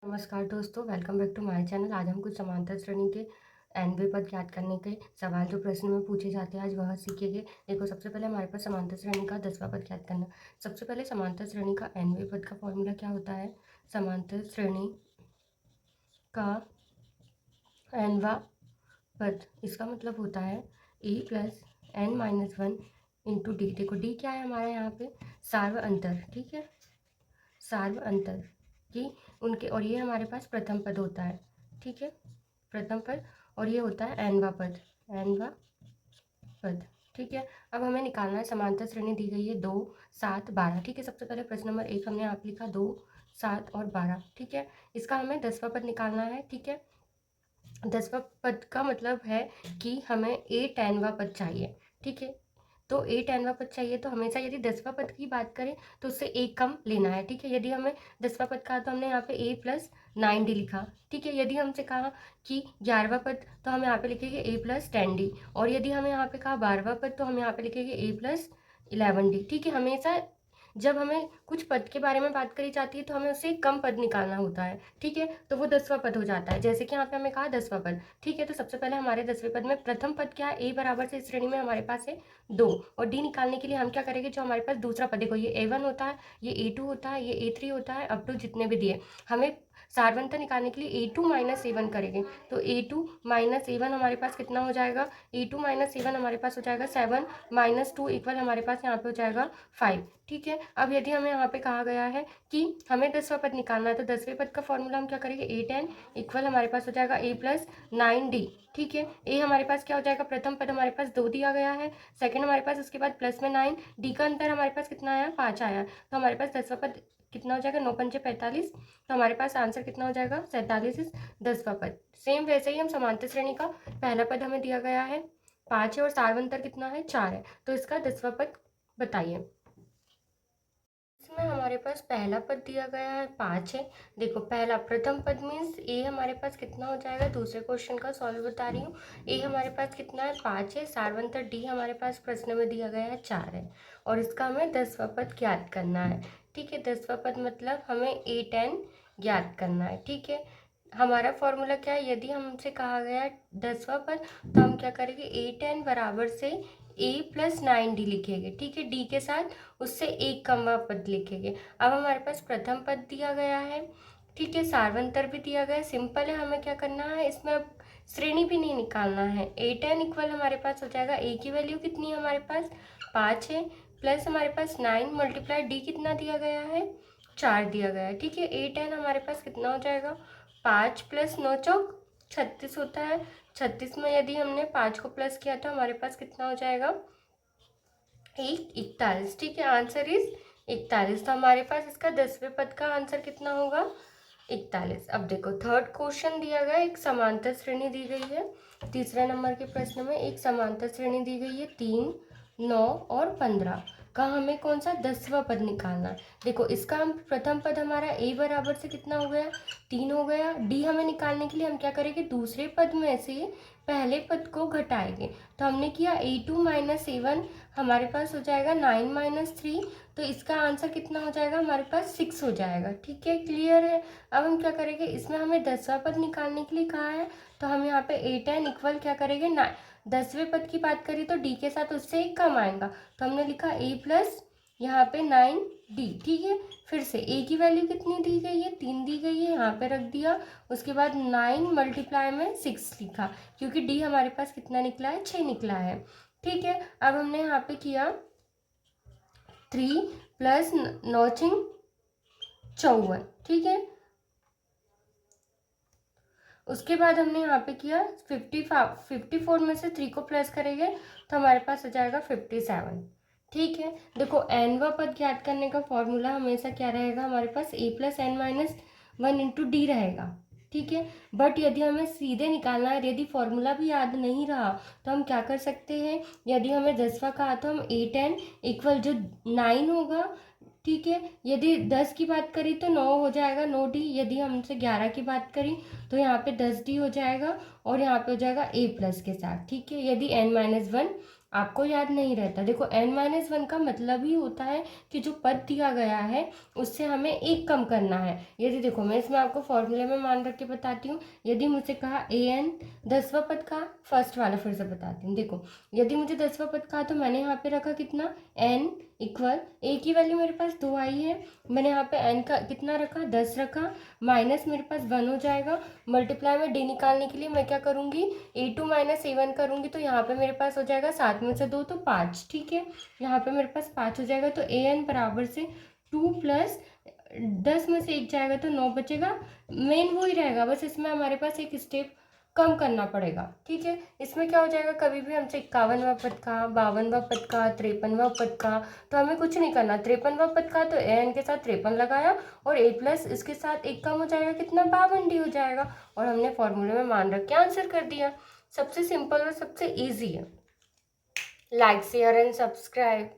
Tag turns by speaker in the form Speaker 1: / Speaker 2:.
Speaker 1: नमस्कार दोस्तों, welcome back to my channel. आज हम कुछ समांतर श्रेणी के nवें पद ज्ञात करने के सवाल जो प्रश्न में पूछे जाते हैं आज वह सीखेंगे। देखो, सबसे पहले हमारे पास समांतर श्रेणी का 10वां पद ज्ञात करना। सबसे पहले समांतर श्रेणी का nवें पद का फॉर्मूला क्या होता है? समांतर श्रेणी का nवां पद, इसका मतलब होता है a plus n minus 1 into D. देखो डी क्या है हमारे यहाँ पे? सार्व अंतर, ठीक है, सार्व अंतर की उनके, और ये हमारे पास प्रथम पद होता है, ठीक है, प्रथम पद, और ये होता है nवां पद, nवां पद, ठीक है। अब हमें निकालना है समांतर श्रेणी दी गई है 2, 7, 12, ठीक है। सबसे पहले प्रश्न नंबर 1 हमने यहाँ पे लिखा 2, 7 और 12, ठीक है। इसका हमें 10वां पद निकालना है, ठीक है। 10वां पद का मतलब है कि हमें a 10वां पद चाहिए, ठीक है। तो a 10वां पद चाहिए तो हमेशा यदि 10वां पद की बात करें तो उससे एक कम लेना है, ठीक है। यदि हमें 10वां पद कहा तो हमने यहाँ पे a प्लस 9d लिखा, ठीक है। यदि हमसे कहा कि 11वां पद तो हम यहाँ पे लिखेंगे a प्लस 10d, और यदि हमें यहाँ पे कहा 12वां पद तो हम यहाँ पे लिखेंगे a प्लस 11d, ठीक है। हमेशा जब हमें कुछ पद के बारे में बात करी जाती है तो हमें उससे कम पद निकालना होता है, ठीक है। तो वो 10वां पद हो जाता है, जैसे कि यहाँ पे हमें कहा 10वां पद, ठीक है। तो सबसे पहले हमारे 10वें पद में प्रथम पद क्या है? a बराबर से इस श्रेणी में हमारे पास है 2, और डी निकालने के लिए हम क्या करेंगे? जो हमारे पास दूसरा पद, देखो ये a1 होता है, ये a2 होता है, ये a3 होता है, अप टू जितने भी दिए, हमें सारवंतर निकालने के लिए a2 माइनस a1 करेंगे। तो a2 माइनस a1 हमारे पास कितना हो जाएगा? a2 माइनस a1 हमारे पास हो जाएगा 7 माइनस 2 इक्वल हमारे पास यहाँ पे हो जाएगा 5, ठीक है। अब यदि हमें यहाँ पे कहा गया है कि हमें 10वां पद निकालना है तो 10वें पद का फॉर्मूला हम क्या करेंगे? a10 इक्वल हमारे पास हो जाएगा a प्लस 9d, ठीक है। a हमारे पास क्या हो जाएगा? प्रथम पद हमारे पास 2 दिया गया है, सेकंड हमारे पास उसके बाद प्लस में 9, डी का अंतर हमारे पास कितना आया? 5 आया। तो हमारे पास 10वां पद कितना हो जाएगा? 9 पंचे 45, तो हमारे पास आंसर कितना हो जाएगा? 47 इस 10वां पद। सेम वैसे ही हम समांतर श्रेणी का पहला पद हमें दिया गया है 5 है, और सार्वंतर कितना है? 4 है, तो इसका 10वां पद बताइए। इसमें हमारे पास पहला पद दिया गया है 5 है। देखो पहला प्रथम पद मीन्स ए हमारे पास कितना हो जाएगा? दूसरे क्वेश्चन का सॉल्व बता रही हूँ। ए हमारे पास कितना है? 5 है। सार्वंतर डी हमारे पास प्रश्न में दिया गया है 4 है, और इसका हमें 10वां पद ज्ञात करना है, ठीक है। 10वां पद मतलब हमें a10 ज्ञात करना है, ठीक है। हमारा फॉर्मूला क्या है? यदि हमसे कहा गया है 10वां पद तो हम क्या करेंगे? a10 बराबर से a प्लस 9d लिखेंगे, ठीक है। डी के साथ उससे एक कमवा पद लिखेंगे। अब हमारे पास प्रथम पद दिया गया है, ठीक है, सार्वंतर भी दिया गया है। सिंपल है, हमें क्या करना है? इसमें अब श्रेणी भी नहीं निकालना है। a10 इक्वल हमारे पास हो जाएगा, a की वैल्यू कितनी है हमारे पास? 5 है, प्लस हमारे पास 9 मल्टीप्लाई डी कितना दिया गया है? 4 दिया गया है, ठीक है। a10 हमारे पास कितना हो जाएगा? 5 प्लस 9 चौक 36 होता है। 36 में यदि हमने 5 को प्लस किया तो हमारे पास कितना हो जाएगा? 41, ठीक है। Answer is 41। तो हमारे पास इसका 10वें पद का आंसर कितना होगा? 41। अब देखो थर्ड क्वेश्चन दिया गया, एक समांतर श्रेणी दी गई है। तीसरे नंबर के प्रश्न में एक समांतर श्रेणी दी गई है 3, 9 और 15 का हमें कौन सा 10वां पद निकालना है। देखो इसका हम प्रथम पद हमारा a बराबर से कितना हो गया? 3 हो गया। डी हमें निकालने के लिए हम क्या करेंगे? दूसरे पद में से पहले पद को घटाएंगे। तो हमने किया a2 माइनस a1 हमारे पास हो जाएगा 9 माइनस 3, तो इसका आंसर कितना हो जाएगा? हमारे पास 6 हो जाएगा, ठीक है। क्लियर है। अब हम क्या करेंगे? इसमें हमें 10वां पद निकालने के लिए कहा है, तो हम यहाँ पे a10 इक्वल क्या करेंगे? 10वें पद की बात करें तो डी के साथ उससे एक कम आएगा, तो हमने लिखा a प्लस यहाँ पे 9d, ठीक है। फिर से a की वैल्यू कितनी दी गई है? 3 दी गई है, यहाँ पे रख दिया। उसके बाद 9 मल्टीप्लाई में 6 लिखा, क्योंकि d हमारे पास कितना निकला है? 6 निकला है, ठीक है। अब हमने यहाँ पे किया 3 प्लस 9 6 54, ठीक है। उसके बाद हमने यहाँ पे किया 54 में से 3 को प्लस करेंगे तो हमारे पास हो जाएगा 57, ठीक है। देखो nवां पद ज्ञात करने का फॉर्मूला हमेशा क्या रहेगा? हमारे पास a plus n minus 1 into D रहेगा, ठीक है। बट यदि हमें सीधे निकालना है, यदि फॉर्मूला भी याद नहीं रहा तो हम क्या कर सकते हैं? यदि हमें 10वां कहा तो हम a10 इक्वल जो 9 होगा, ठीक है। यदि 10 की बात करी तो 9 हो जाएगा, 9d। यदि हमसे 11 की बात करी तो यहाँ पे 10d हो जाएगा, और यहाँ पे हो जाएगा a प्लस के साथ, ठीक है। यदि n माइनस 1 आपको याद नहीं रहता। देखो n-1 का मतलब ही होता है कि जो पद दिया गया है उससे हमें एक कम करना है। यदि देखो मैं इसमें आपको फॉर्मूले में मान रख के बताती हूँ। यदि मुझसे कहा an 10वां पद का, फर्स्ट वाला फिर से बताती हूँ। देखो यदि मुझे 10वां पद कहा तो मैंने यहाँ पे रखा कितना, n इक्वल a की वैल्यू मेरे पास 2 आई है, मैंने यहाँ पे n का कितना रखा, 10 रखा, माइनस मेरे पास 1 हो जाएगा। मल्टीप्लाई में d निकालने के लिए मैं क्या करूँगी, a2 माइनस a1 करूँगी, तो यहाँ पे मेरे पास हो जाएगा 7 में से 2 तो 5, ठीक है। यहाँ पे मेरे पास 5 हो जाएगा, तो an बराबर से 2 प्लस 10 में से 1 जाएगा तो 9 बचेगा। मेन वो ही रहेगा, बस इसमें हमारे पास एक स्टेप कम करना पड़ेगा, ठीक है। इसमें क्या हो जाएगा, कभी भी हमसे 51वां पद का, 52वां पद का, 53वां पद का, तो हमें कुछ नहीं करना। 53वां पद का तो an के साथ 53 लगाया और a प्लस इसके साथ 1 कम हो जाएगा, कितना, 52d हो जाएगा। और हमने फॉर्मूले में मान रख के आंसर कर दिया। सबसे सिंपल और सबसे ईजी है। Like share and subscribe.